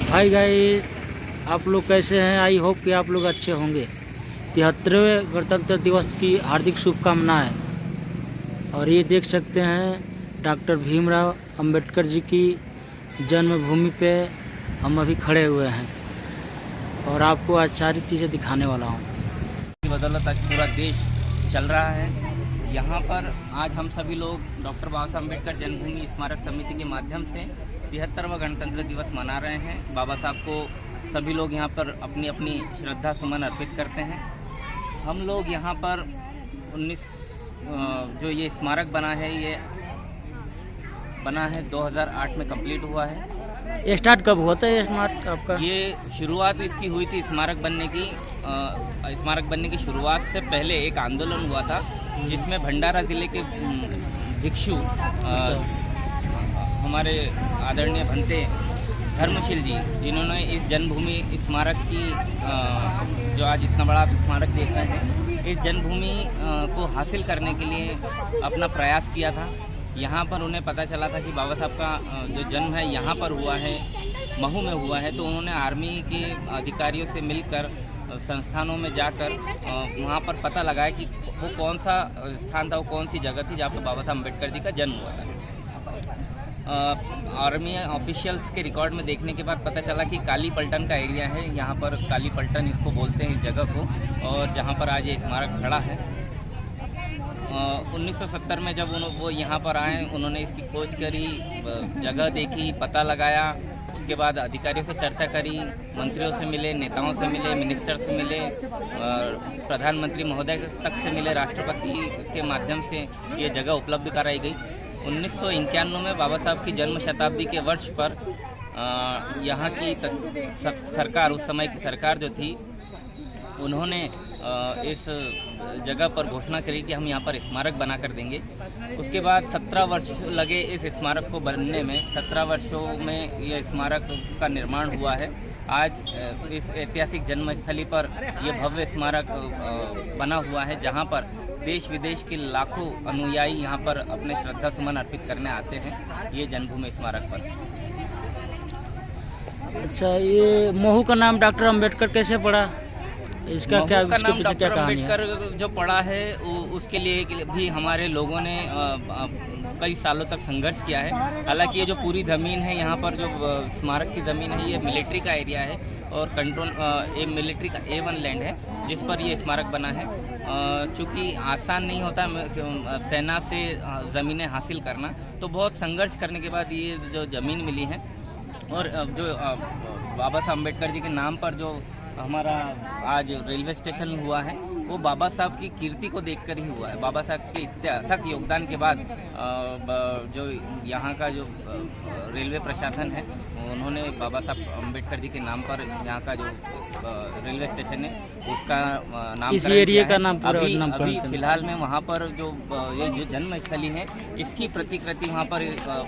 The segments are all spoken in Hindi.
हाय गाइस, आप लोग कैसे हैं? आई होप कि आप लोग अच्छे होंगे। 73वें गणतंत्र दिवस की हार्दिक शुभकामनाएं। और ये देख सकते हैं डॉक्टर भीमराव अंबेडकर जी की जन्मभूमि पे हम अभी खड़े हुए हैं और आपको आज सारी चीज़ें दिखाने वाला हूँ। की बदौलत आज पूरा देश चल रहा है। यहाँ पर आज हम सभी लोग डॉक्टर बाबा साहब अम्बेडकर जन्मभूमि स्मारक समिति के माध्यम से 73वां गणतंत्र दिवस मना रहे हैं। बाबा साहब को सभी लोग यहाँ पर अपनी अपनी श्रद्धा सुमन अर्पित करते हैं। हम लोग यहाँ पर 19 जो ये स्मारक बना है, ये बना है 2008 में कंप्लीट हुआ है। ये स्टार्ट कब हुआ था ये स्मारक आपका? ये शुरुआत इसकी हुई थी स्मारक बनने की शुरुआत से पहले एक आंदोलन हुआ था जिसमें भंडारा जिले के भिक्षु हमारे आदरणीय भंते धर्मशील जी, जिन्होंने इस जन्मभूमि स्मारक की जो आज इतना बड़ा स्मारक देख रहे हैं, इस जन्मभूमि को हासिल करने के लिए अपना प्रयास किया था। यहाँ पर उन्हें पता चला था कि बाबा साहब का जो जन्म है यहाँ पर हुआ है, महू में हुआ है, तो उन्होंने आर्मी के अधिकारियों से मिलकर संस्थानों में जाकर वहाँ पर पता लगाया कि वो कौन सा स्थान था, वो कौन सी जगह थी जहाँ पर बाबा साहब अम्बेडकर जी का जन्म हुआ था। आर्मी ऑफिशियल्स के रिकॉर्ड में देखने के बाद पता चला कि काली पलटन का एरिया है, यहाँ पर काली पलटन इसको बोलते हैं इस जगह को, और जहाँ पर आज ये स्मारक खड़ा है। 1970 में जब वो यहाँ पर आए, उन्होंने इसकी खोज करी, जगह देखी, पता लगाया, उसके बाद अधिकारियों से चर्चा करी, मंत्रियों से मिले, नेताओं से मिले, मिनिस्टर से मिले, प्रधानमंत्री महोदय तक से मिले, राष्ट्रपति के माध्यम से ये जगह उपलब्ध कराई गई। 1991 में बाबा साहब की जन्म शताब्दी के वर्ष पर यहाँ की सरकार, उस समय की सरकार जो थी, उन्होंने इस जगह पर घोषणा करी कि हम यहाँ पर स्मारक बना कर देंगे। उसके बाद 17 वर्ष लगे इस स्मारक को बनने में। 17 वर्षों में ये स्मारक का निर्माण हुआ है। आज इस ऐतिहासिक जन्मस्थली पर यह भव्य स्मारक बना हुआ है, जहाँ पर देश विदेश के लाखों अनुयायी यहाँ पर अपने श्रद्धा सुमन अर्पित करने आते हैं ये जन्मभूमि स्मारक पर। अच्छा, ये महू का नाम डॉक्टर अंबेडकर कैसे पड़ा? इसका क्या, इसके पीछे क्या कहानी है? अम्बेडकर जो पड़ा है उसके लिए भी हमारे लोगों ने कई सालों तक संघर्ष किया है। हालांकि ये जो पूरी ज़मीन है, यहाँ पर जो स्मारक की ज़मीन है, ये मिलिट्री का एरिया है और कंट्रोल मिलिट्री का A1 लैंड है जिस पर ये स्मारक बना है। चूँकि आसान नहीं होता सेना से ज़मीनें हासिल करना, तो बहुत संघर्ष करने के बाद ये जो ज़मीन मिली है। और जो बाबा साहब अम्बेडकर जी के नाम पर जो हमारा आज रेलवे स्टेशन हुआ है, वो बाबा साहब की कीर्ति को देखकर ही हुआ है। बाबा साहब के इतने अथक योगदान के बाद जो यहाँ का जो रेलवे प्रशासन है, उन्होंने बाबा साहब अम्बेडकर जी के नाम पर यहाँ का जो रेलवे स्टेशन है उसका नाम इस एरिया का नाम अभी फिलहाल में वहाँ पर जो ये जो जन्मस्थली है, इसकी प्रतिकृति वहाँ पर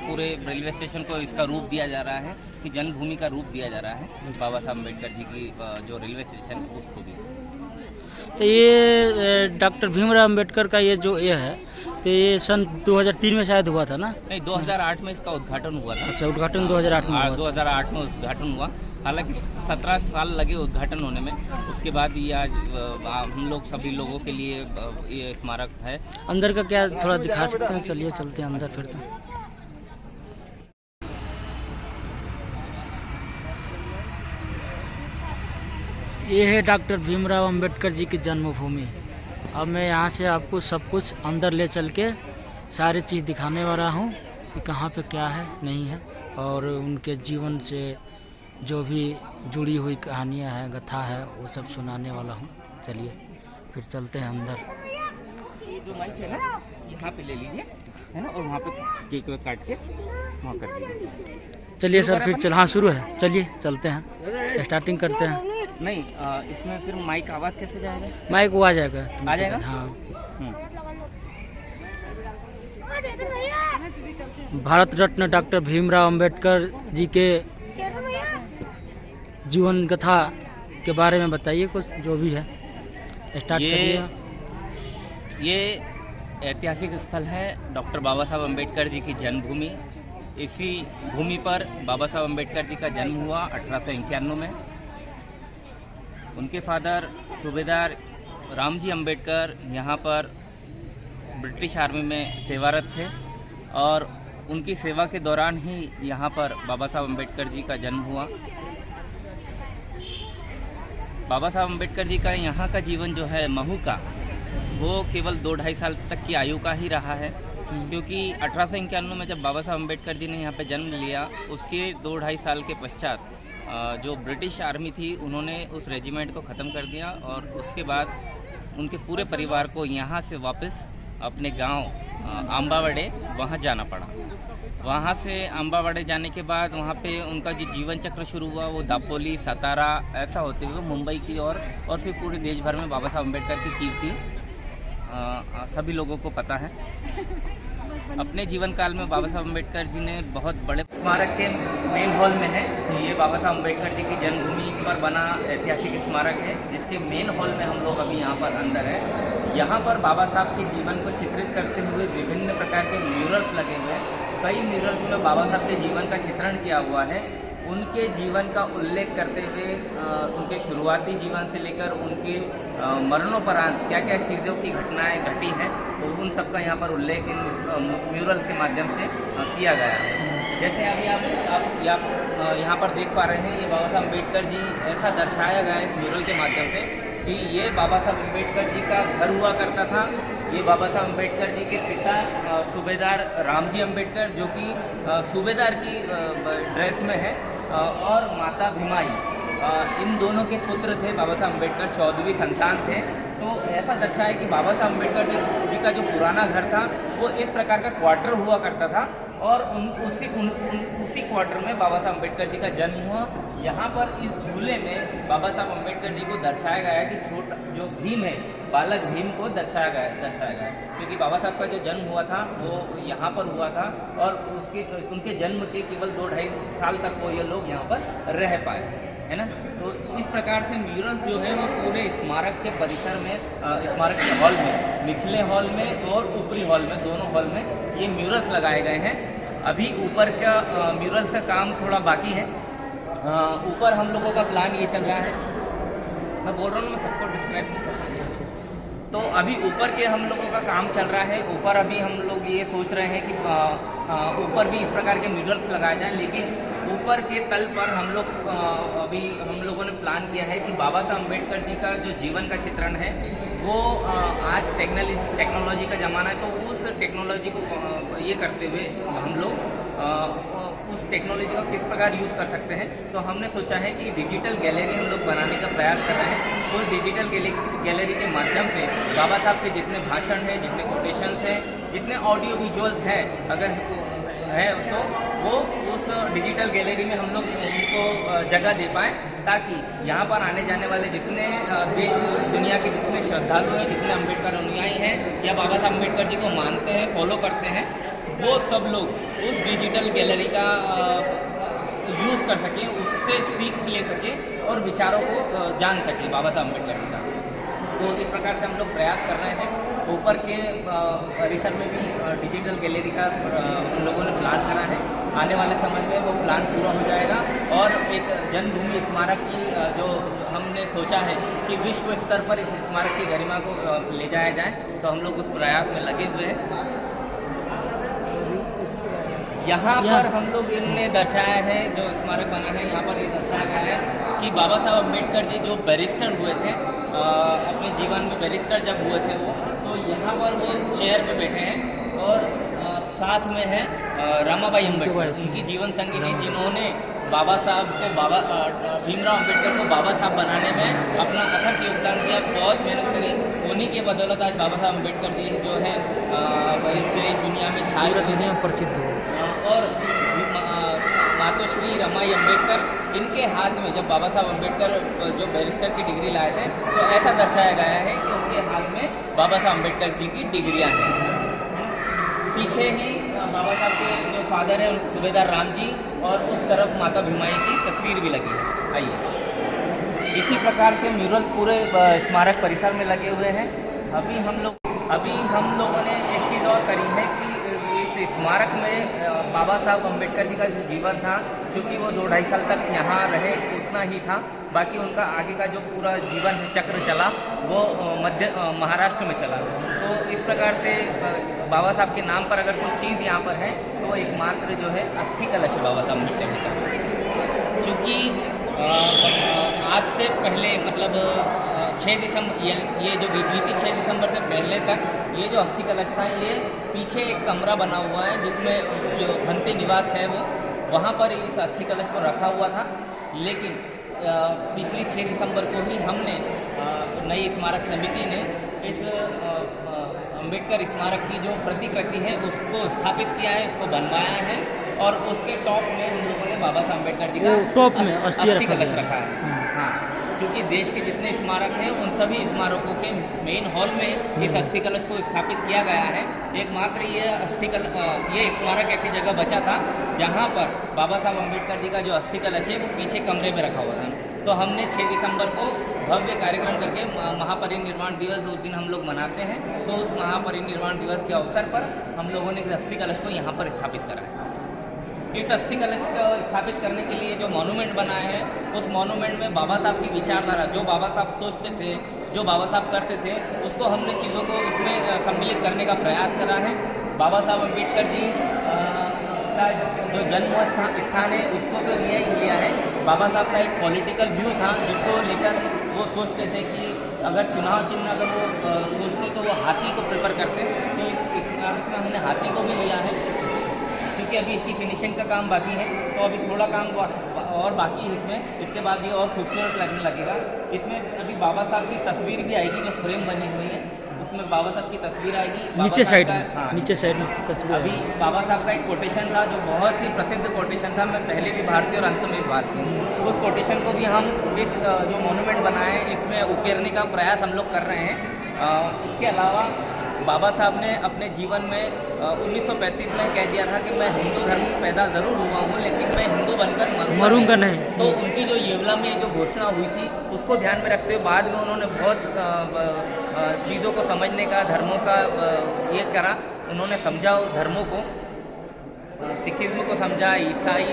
पूरे रेलवे स्टेशन को इसका रूप दिया जा रहा है कि जन्मभूमि का रूप दिया जा रहा है बाबा साहब अम्बेडकर जी की जो रेलवे स्टेशन है उसको भी। तो ये डॉक्टर भीमराव अंबेडकर का ये है, तो ये सन 2003 में शायद हुआ था ना? नहीं, 2008 में इसका उद्घाटन हुआ था। अच्छा, उद्घाटन 2008 में हुआ। 2008 में उद्घाटन हुआ। हालांकि 17 साल लगे उद्घाटन होने में। उसके बाद ये आज हम लोग सभी लोगों के लिए ये स्मारक है। अंदर का क्या थोड़ा दिखा सकते हैं? चलिए चलते हैं अंदर फिर। तो ये है डॉक्टर भीमराव अंबेडकर जी की जन्मभूमि। अब मैं यहाँ से आपको सब कुछ अंदर ले चल के सारी चीज़ दिखाने वाला हूँ कि कहाँ पे क्या है, नहीं है, और उनके जीवन से जो भी जुड़ी हुई कहानियाँ हैं, कथा है, वो सब सुनाने वाला हूँ। चलिए फिर चलते हैं अंदर। ये जो मंच है ना, यहाँ पे ले लीजिए, है ना, और वहाँ पे केक काट के वहाँ कर दीजिए। चलिए सर, फिर चल, हाँ शुरू है, चलिए चलते हैं, स्टार्टिंग करते हैं। नहीं, इसमें फिर माइक आवाज़ कैसे जाएगा? माइक वो आ जाएगा। आ जाएगा? हाँ। भारत रत्न डॉक्टर भीमराव अंबेडकर जी के जीवन कथा के बारे में बताइए कुछ, जो भी है, स्टार्ट करिए। ये ऐतिहासिक स्थल है डॉक्टर बाबा साहब अम्बेडकर जी की जन्मभूमि इसी भूमि पर बाबा साहब अम्बेडकर जी का जन्म हुआ 1891 में। उनके फादर सूबेदार रामजी अम्बेडकर यहाँ पर ब्रिटिश आर्मी में सेवारत थे और उनकी सेवा के दौरान ही यहाँ पर बाबा साहब अम्बेडकर जी का जन्म हुआ। बाबा साहब अम्बेडकर जी का यहाँ का जीवन जो है महू का, वो केवल 2-2.5 साल तक की आयु का ही रहा है, क्योंकि 1891 में जब बाबा साहब अम्बेडकर जी ने यहाँ पे जन्म लिया, उसके 2-2.5 साल के पश्चात जो ब्रिटिश आर्मी थी उन्होंने उस रेजिमेंट को ख़त्म कर दिया और उसके बाद उनके पूरे परिवार को यहाँ से वापस अपने गांव आम्बावड़े वहाँ जाना पड़ा। वहाँ से अम्बावड़े जाने के बाद वहाँ पे उनका जो जीवन चक्र शुरू हुआ वो दापोली, सतारा ऐसा होते हुए मुंबई की और फिर पूरे देश भर में बाबा साहब अम्बेडकर की कीर्ति सभी लोगों को पता है। अपने जीवन काल में बाबा साहब अम्बेडकर जी ने बहुत बड़े स्मारक के मेन हॉल में है, ये बाबा साहब अम्बेडकर जी की जन्मभूमि पर बना ऐतिहासिक स्मारक है, जिसके मेन हॉल में हम लोग अभी यहाँ पर अंदर है। यहाँ पर बाबा साहब के जीवन को चित्रित करते हुए विभिन्न प्रकार के म्यूरल्स लगे हुए हैं। कई म्यूरल्स में बाबा साहब के जीवन का चित्रण किया हुआ है, उनके जीवन का उल्लेख करते हुए उनके शुरुआती जीवन से लेकर उनके मरणोपरांत क्या क्या चीज़ों की घटनाएं घटी हैं, और उन सब का यहाँ पर उल्लेख इन म्यूरल्स के माध्यम से किया गया है। जैसे अभी आप यहाँ पर देख पा रहे हैं, ये बाबा साहब अम्बेडकर जी ऐसा दर्शाया गया है इस म्यूरल के माध्यम से कि ये बाबा साहब अम्बेडकर जी का घर हुआ करता था। ये बाबा साहब अम्बेडकर जी के पिता सूबेदार रामजी अम्बेडकर, जो कि सूबेदार की ड्रेस में है, और माता भीमाई, इन दोनों के पुत्र थे। बाबा साहब अम्बेडकर 14वीं संतान थे। तो ऐसा दर्शाया कि बाबा साहब अम्बेडकर जी का जो पुराना घर था वो इस प्रकार का क्वार्टर हुआ करता था, और उसी क्वार्टर में बाबा साहब अम्बेडकर जी का जन्म हुआ। यहाँ पर इस झूले में बाबा साहब अम्बेडकर जी को दर्शाया गया है कि छोटा जो भीम है, बालक भीम को दर्शाया गया है, क्योंकि बाबा साहब का जो जन्म हुआ था वो यहाँ पर हुआ था, और उनके जन्म के केवल 2-2.5 साल तक वो ये लोग यहाँ पर रह पाए, है ना। तो इस प्रकार से म्यूरल्स जो है वो पूरे स्मारक के परिसर में, स्मारक के हॉल में, निचले हॉल में और ऊपरी हॉल में, दोनों हॉल में ये म्यूरल्स लगाए गए हैं। अभी ऊपर का म्यूरल्स का काम थोड़ा बाकी है। ऊपर हम लोगों का प्लान ये चल रहा है, मैं बोल रहा हूँ, मैं सबको डिस्क्राइब नहीं कर रहा। तो अभी ऊपर के हम लोगों का काम चल रहा है। ऊपर अभी हम लोग ये सोच रहे हैं कि ऊपर भी इस प्रकार के म्यूरल्स लगाए जाएं, लेकिन ऊपर के तल पर हम लोगों ने प्लान किया है कि बाबा साहब अम्बेडकर जी का जो जीवन का चित्रण है वो आज टेक्नोलॉजी का ज़माना है, तो उस टेक्नोलॉजी को ये करते हुए हम लोग उस टेक्नोलॉजी का किस प्रकार यूज़ कर सकते हैं। तो हमने सोचा है कि डिजिटल गैलरी हम लोग बनाने का प्रयास कर रहे हैं। तो डिजिटल गैलरी के माध्यम से बाबा साहब के जितने भाषण हैं, जितने कोटेशंस हैं, जितने ऑडियो विजुअल्स हैं, अगर है तो वो उस डिजिटल गैलरी में हम लोग उनको जगह दे पाएँ, ताकि यहाँ पर आने जाने वाले जितने दुनिया के जितने श्रद्धालु हैं, जितने अम्बेडकर अनुयायी हैं या बाबा साहब अम्बेडकर जी को मानते हैं, फॉलो करते हैं, वो सब लोग उस डिजिटल गैलरी का यूज़ कर सकें, उससे सीख ले सकें और विचारों को जान सकें बाबा साहब अम्बेडकर जी का। तो इस प्रकार से हम लोग प्रयास कर रहे हैं। ऊपर के परिसर में भी डिजिटल गैलरी का हम लोगों ने प्लान करा है। आने वाले समय में वो प्लान पूरा हो जाएगा और एक जन्मभूमि स्मारक की जो हमने सोचा है कि विश्व स्तर पर इस स्मारक की गरिमा को ले जाया जाए, तो हम लोग उस प्रयास में लगे हुए हैं। यहाँ पर हम लोग इनने दर्शाया है, जो स्मारक बना है यहाँ पर ये दर्शाया गया है कि बाबा साहब अम्बेडकर जी जो बैरिस्टर हुए थे, अपने जीवन में बैरिस्टर जब हुए थे वो, तो यहाँ पर वो चेयर पे बैठे हैं और साथ में है रमाबाई अम्बेडकर, उनकी जीवन संगिनी, जिन्होंने बाबा साहब को भीमराव अम्बेडकर को बाबा साहब बनाने में अपना अथक योगदान दिया, बहुत मेहनत करी। उन्हीं के बदौलत आज बाबा साहब अम्बेडकर जी जो है इस देश दुनिया में छाए दुनिया में प्रसिद्ध हो। और मातोश्री रमाई अम्बेडकर, इनके हाथ में जब बाबा साहब अम्बेडकर जो बैरिस्टर की डिग्री लाए थे, तो ऐसा दर्शाया गया है कि उनके हाथ में बाबा साहब अम्बेडकर जी की डिग्रियाँ हैं। पीछे ही बाबा साहब के जो फादर हैं सूबेदार राम जी, और उस तरफ माता भीमाई की तस्वीर भी लगी है। आइए, इसी प्रकार से म्यूरल्स पूरे स्मारक परिसर में लगे हुए हैं। अभी हम लोगों ने एक चीज़ और करी है कि इस स्मारक में बाबा साहब अम्बेडकर जी का जो जीवन था, चूँकि वो 2-2.5 साल तक यहाँ रहे उतना ही था, बाकी उनका आगे का जो पूरा जीवन चक्र चला वो महाराष्ट्र में चला। तो इस प्रकार से बाबा साहब के नाम पर अगर कोई चीज़ यहाँ पर है तो एकमात्र जो है अस्थि कलश है बाबा साहब अम्बेडकर जी का। चूँकि आज से पहले मतलब 6 दिसंबर ये जो बीती 6 दिसंबर से पहले तक ये जो अस्थि कलश था, ये पीछे एक कमरा बना हुआ है जिसमें जो भंते निवास है वो वहाँ पर इस अस्थि कलश को रखा हुआ था। लेकिन पिछली 6 दिसंबर को ही हमने नई स्मारक समिति ने इस अम्बेडकर स्मारक की जो प्रतिकृति है उसको स्थापित किया है, इसको बनवाया है और उसके टॉप में हम लोगों ने बाबा साहब अम्बेडकर जी का टॉप में अस्थि कलश रखा है। हाँ, क्योंकि देश के जितने स्मारक हैं उन सभी स्मारकों के मेन हॉल में इस अस्थि कलश को स्थापित किया गया है। एकमात्र ये स्मारक ऐसी जगह बचा था जहाँ पर बाबा साहब अम्बेडकर जी का जो अस्थि कलश है वो पीछे कमरे में रखा हुआ था। तो हमने 6 दिसंबर को भव्य कार्यक्रम करके महापरिनिर्वाण दिवस उस दिन हम लोग मनाते हैं, तो उस महापरिनिर्वाण दिवस के अवसर पर हम लोगों ने इस अस्थि कलश को यहाँ पर स्थापित करा है। इस अस्थि कलश को स्थापित करने के लिए जो मॉन्यूमेंट बनाया है, उस मॉन्यूमेंट में बाबा साहब की विचारधारा, जो बाबा साहब सोचते थे, जो बाबा साहब करते थे, उसको हमने चीज़ों को इसमें सम्मिलित करने का प्रयास करा है। बाबा साहब अम्बेडकर जी का जो जन्म स्थान है उसको तो लिया है। बाबा साहब का एक पॉलिटिकल व्यू था जिसको लेकर वो सोचते थे कि अगर चुनाव चिन्ह अगर वो सोचते तो वो हाथी को प्रेफर करते, तो इस में हमने हाथी को भी लिया है। क्योंकि अभी इसकी फिनिशिंग का काम बाकी है, तो अभी थोड़ा काम और बाकी है इसमें, इसके बाद ये और खूबसूरत लगने लगेगा। इसमें अभी बाबा साहब की तस्वीर भी आएगी, जो फ्रेम बनी हुई है उसमें बाबा साहब की तस्वीर आएगी नीचे साइड में। हाँ, नीचे साइड में तस्वीर। अभी बाबा साहब का एक कोटेशन था जो बहुत ही प्रसिद्ध कोटेशन था, मैं पहले भी भारतीय और अंत में भी भारतीय। उस कोटेशन को भी हम इस जो मॉन्यूमेंट बनाए हैं इसमें उकेरने का प्रयास हम लोग कर रहे हैं। उसके अलावा बाबा साहब ने अपने जीवन में 1935 में कह दिया था कि मैं हिंदू धर्म में पैदा ज़रूर हुआ हूँ लेकिन मैं हिंदू बनकर मरूंगा नहीं। तो उनकी जो येवला में जो घोषणा हुई थी उसको ध्यान में रखते हुए बाद में उन्होंने बहुत चीज़ों को समझने का, धर्मों का ये करा। उन्होंने समझा धर्मों को, सिखिज्म को समझा, ईसाई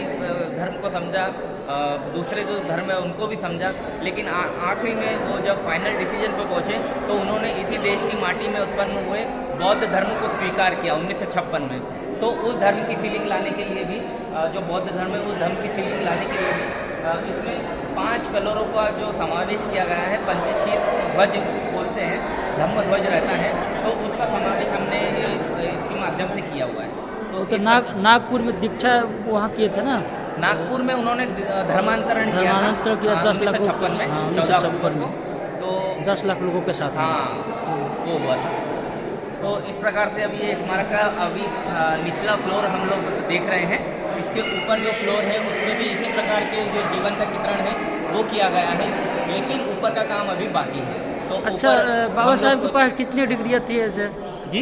धर्म को समझा, दूसरे जो धर्म है उनको भी समझा। लेकिन आखिरी में वो जब फाइनल डिसीजन पे पहुँचे तो उन्होंने इसी देश की माटी में उत्पन्न हुए बौद्ध धर्म को स्वीकार किया 1956 में। तो उस धर्म की फीलिंग लाने के लिए भी जो बौद्ध धर्म है उस धर्म की फीलिंग लाने के लिए भी इसमें 5 कलरों का जो समावेश किया गया है, पंचशील ध्वज बोलते हैं, धम्म ध्वज रहता है, तो उसका समावेश हमने इसके माध्यम से किया हुआ है। तो नागपुर में दीक्षा वहाँ किए थे ना, नागपुर में उन्होंने धर्मांतरण किया 10 लाख 1956 में 14 अक्टूबर को, तो 10 लाख लोगों के साथ। वो हुआ था। तो इस प्रकार से अभी ये स्मारक का अभी निचला फ्लोर हम लोग देख रहे हैं। इसके ऊपर जो फ्लोर है उसमें भी इसी प्रकार के जो जीवन का चित्रण है वो किया गया है, लेकिन ऊपर का काम अभी बाकी है। तो अच्छा, बाबा साहब के पास कितनी डिग्रियाँ थी ऐसे? जी,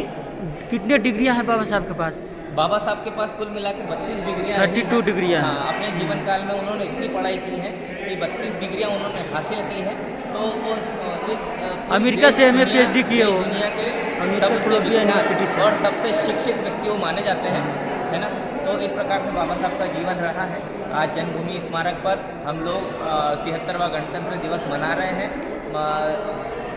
कितने डिग्रियाँ हैं बाबा साहब के पास? बाबा साहब के पास कुल मिला के 32 डिग्रियाँ, 32 डिग्रियाँ। हाँ, अपने जीवन काल में उन्होंने इतनी पढ़ाई की है कि 32 डिग्रियाँ उन्होंने हासिल की है। तो वो इस अमेरिका से हमें PhD किए हो, दुनिया के सबसे विख्यात और सबसे शिक्षित व्यक्ति वो माने जाते हैं, है ना। तो इस प्रकार से बाबा साहब का जीवन रहा है। आज जन्मभूमि स्मारक पर हम लोग 73वां गणतंत्र दिवस मना रहे हैं।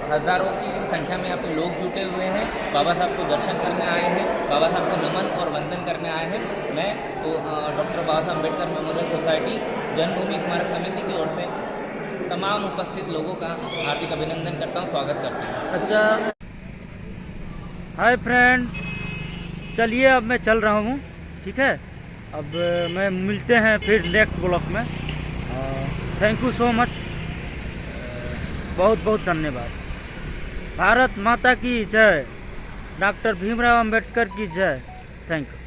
हज़ारों की संख्या में यहाँ पे लोग जुटे हुए हैं, बाबा साहब को दर्शन करने आए हैं, बाबा साहब को नमन और वंदन करने आए हैं। मैं तो डॉक्टर बाबा साहब अम्बेडकर मेमोरियल सोसाइटी जन्मभूमि स्मारक समिति की ओर से तमाम उपस्थित लोगों का हार्दिक अभिनंदन करता हूँ, स्वागत करता हूँ। अच्छा, हाय फ्रेंड, चलिए अब मैं चल रहा हूँ, ठीक है। अब मैं मिलते हैं फिर नेक्स्ट ब्लॉग में। थैंक यू सो मच, बहुत बहुत धन्यवाद। भारत माता की जय, डॉक्टर भीमराव अंबेडकर की जय। Thank you.